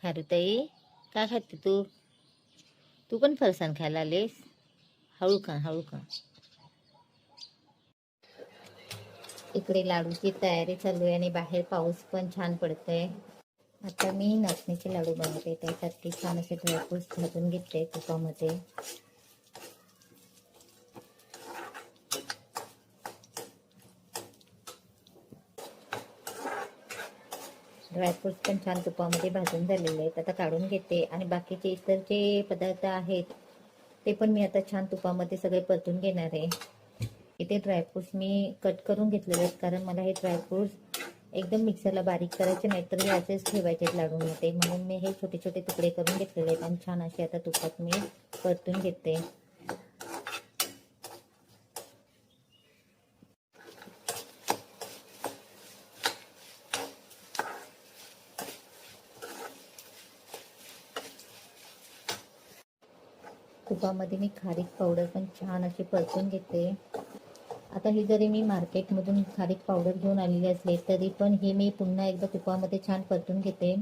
खारुताई, काय खाते तू? तू पण फरसाण खायला आलीस? हळू खा, हळू खा. इकडे लाडूची तयारी चालू आहे आणि बाहेर पाऊस पण छान पडतोय. आता मी नाचणीचे लाडू बनवते. त्यासाठी छान असे ड्रायफ्रूट्स भाजून घेतले तुपामध्ये. ड्रायफ्रूट्स पण छान तुपामध्ये भाजून झालेले आहेत. आता काढून घेते आणि बाकीचे इतर जे पदार्थ आहेत ते पण मी आता छान तुपामध्ये सगळे परतून घेणार आहे. इथे ड्रायफ्रूट्स मी कट करून घेतलेले आहेत, कारण मला हे ड्रायफ्रूट्स एकदम मिक्सरला बारीक करायचे नाही, तर हे असेच ठेवायचे लाडूमध्ये. म्हणून मी हे छोटे छोटे तुकडे करून घेतलेले आहेत आणि छान असे आता तुपात मी परतून घेते. तुपामध्ये मी खारीक पावडर पण छान अशी परतून घेते. आता ही जरी मी मार्केटमधून खारीक पावडर घेऊन आलेली असले तरी पण हे मी पुन्हा एकदा तुपामध्ये छान परतून घेते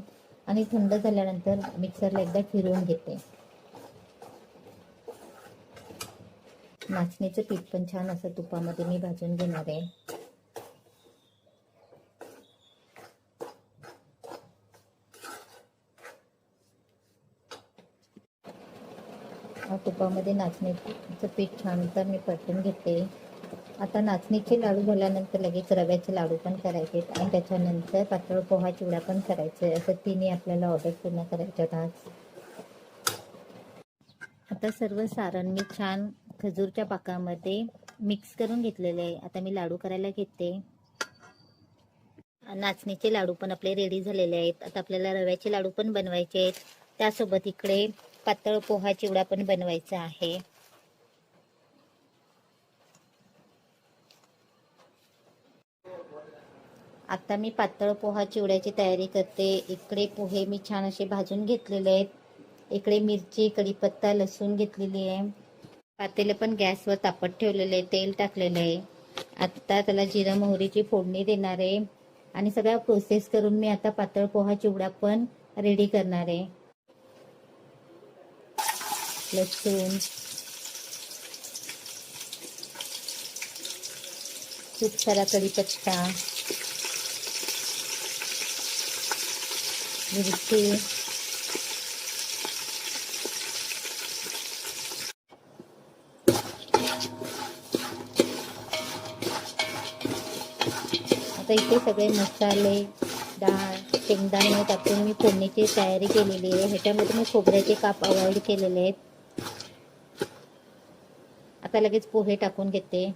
आणि थंड झाल्यानंतर मिक्सरला एकदा फिरवून घेते. नाचणीचं पीठ पण छान असं तुपामध्ये मी भाजून घेणार आहे. तुपामध्ये नाचणीचं पीठ छान तर मी परतून घेते. आता नाचणीचे लाडू झाल्यानंतर लगेच रव्याचे लाडू पण करायचे आणि त्याच्यानंतर पातळ पोहा चिवडा पण करायचे. असं तिन्ही आपल्याला ऑर्डर पूर्ण करायच्यात आज. आता सर्व सारण मी छान खजूरच्या पाकामध्ये मिक्स करून घेतलेले आहे. आता मी लाडू करायला घेते. नाचणीचे लाडू पण आपले रेडी झालेले आहेत. आता आपल्याला रव्याचे लाडू पण बनवायचे आहेत. त्यासोबत इकडे पातळ पोहा चिवडा पण बनवायचा आहे. आता मी पातळ पोहा चिवड्याची तयारी करते. इकडे पोहे मी छान असे भाजून घेतलेले आहेत. इकडे मिरची, कढीपत्ता, लसूण घेतलेली आहे. पातेले पण गॅसवर तापत ठेवलेले आहे. तेल टाकलेलं आहे. आता त्याला जिरा मोहरीची फोडणी देणार आहे आणि सगळ्या प्रोसेस करून मी आता पातळ पोहा चिवडा पण रेडी करणार आहे. लसूण, खूप सारा कढीपत्ता, मिरची, आता इथे सगळे मसाले, डाळ, शेंगदाणे टाकून मी फोडणीची तयारी केलेली आहे. ह्याच्यामध्ये मी खोबऱ्याचे काप अवॉइड केलेले आहेत. आता लगेच पोहे टाकून घेते.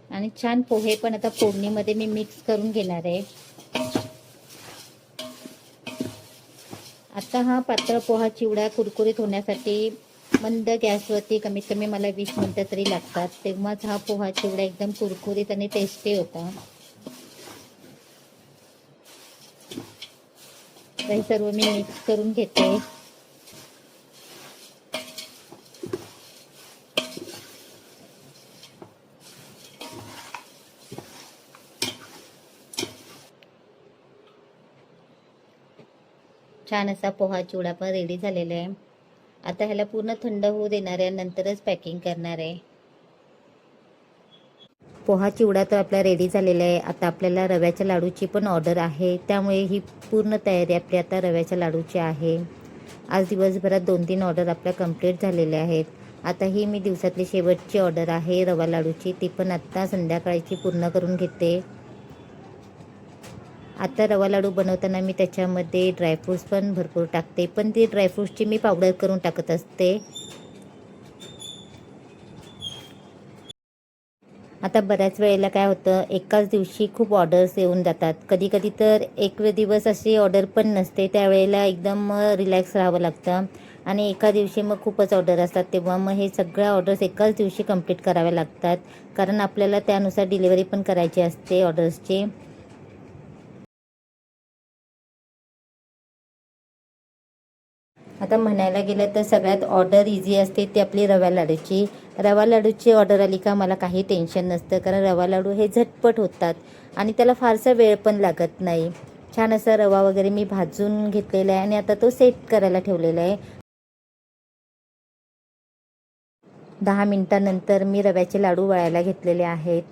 आणि छान पोहे पण आता फोडणीमध्ये मी मिक्स करून घेणार आहे. आता हा पातळ पोहा चिवडा कुरकुरीत होण्यासाठी मंद गॅसवरती कमीत कमी मला 20 मिनिटं तरी लागतात. तेव्हाच हा पोहा चिवडा एकदम कुरकुरीत आणि टेस्टी होता. हे सर्व मी मिक्स करून घेते. छान असा पोहा चिवडा पण रेडी झालेला आहे. आता ह्याला पूर्ण थंड होऊ देणार आहे, नंतरच पॅकिंग करणार आहे. पोहा चिवडा तर आपला रेडी झालेला आहे. आता आपल्याला रव्याच्या लाडूची पण ऑर्डर आहे, त्यामुळे ही पूर्ण तयारी आपली आता रव्याच्या लाडूची आहे. आज दिवसभरात 2-3 ऑर्डर आपल्या कंप्लीट झालेल्या आहेत. आता ही मी दिवसातली शेवटची ऑर्डर आहे रवा लाडूची, ती पण आत्ता संध्याकाळची पूर्ण करून घेते. आता रवा लाडू बनवताना मी त्याच्यामध्ये ड्रायफ्रूट्स पण भरपूर टाकते, पण ती ड्रायफ्रूट्सची मी पावडर करून टाकत असते. आता बऱ्याच वेळेला काय होतं, एकाच दिवशी खूप ऑर्डर्स येऊन जातात. कधी कधी तर एक दिवस अशी ऑर्डर पण नसते, त्यावेळेला एकदम रिलॅक्स राहावं लागतं आणि एका दिवशी मग खूपच ऑर्डर असतात. तेव्हा मग हे सगळ्या ऑर्डर्स एकाच दिवशी कंप्लीट कराव्या लागतात, कारण आपल्याला त्यानुसार डिलिव्हरी पण करायची असते ऑर्डर्सची. आता म्हणायला गेलं तर सगळ्यात ऑर्डर इझी असते ती आपली रवा लाडूची. रवा लाडूची ऑर्डर आली का मला काही टेन्शन नसतं, कारण रवा लाडू हे झटपट होतात आणि त्याला फारसा वेळ पण लागत नाही. छान असा रवा वगैरे मी भाजून घेतलेला आहे आणि आता तो सेट करायला ठेवलेला आहे. 10 मिनिटांनंतर मी रव्याचे लाडू वळायला घेतलेले आहेत.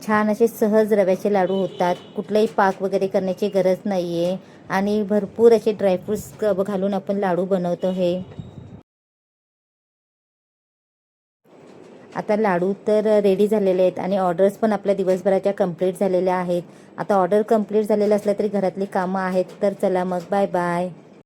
छान असे सहज रव्याचे लाडू होतात, कुठलाही पाक वगैरे करण्याची गरज नाही आहे आणि भरपूर असे ड्रायफ्रूट्स घालून आपण लाडू बनवतो हे. आता लाडू तर रेडी झालेले आहेत आणि ऑर्डर्स पण आपल्या दिवसभराच्या कंप्लीट झालेल्या आहेत. आता ऑर्डर कंप्लीट झालेलं असलं तरी घरातली कामं आहेत. तर चला मग, बाय बाय.